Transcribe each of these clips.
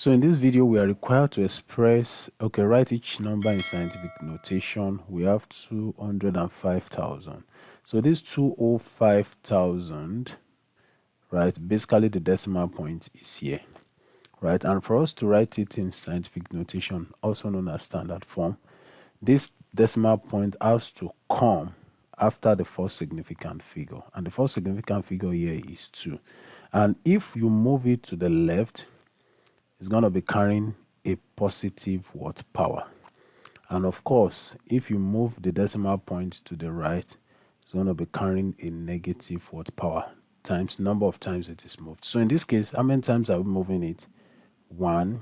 So in this video, we are required to express, write each number in scientific notation. We have 205,000. So this 205,000, right, basically the decimal point is here, right? And for us to write it in scientific notation, also known as standard form, this decimal point has to come after the first significant figure. And the first significant figure here is 2. And if you move it to the left, it's going to be carrying a positive what power. And of course, if you move the decimal point to the right, it's going to be carrying a negative what power times number of times it is moved. So in this case, how many times are we moving it? 1,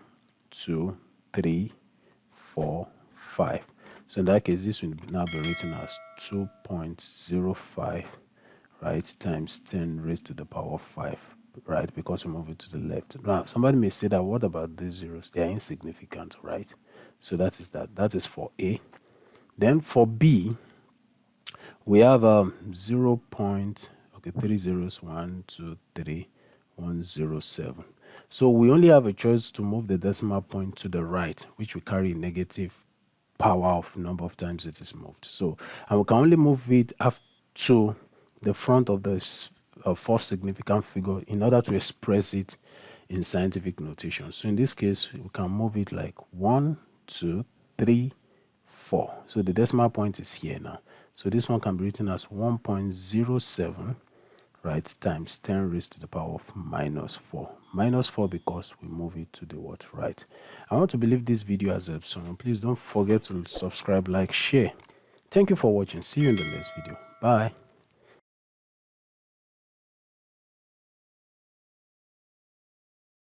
2, 3, 4, 5. So in that case, this will now be written as 2.05, right, times 10 raised to the power of 5, right, because we move it to the left. Now, somebody may say that, what about these zeros? They are insignificant, right? So that is that. That is for A. Then for B, we have 0. Okay, 3 zeros, 1, 2, 3, 107. So we only have a choice to move the decimal point to the right, which will carry a negative power of number of times it is moved. So, and we can only move it up to the front of the first significant figure in order to express it in scientific notation. So in this case, we can move it like 1, 2, 3, 4. So the decimal point is here now. So this one can be written as 1.07, right, times 10 raised to the power of minus 4. Minus 4 because we move it to the what, right. I want to believe this video has helped someone. Please don't forget to subscribe, like, share. Thank you for watching. See you in the next video. Bye.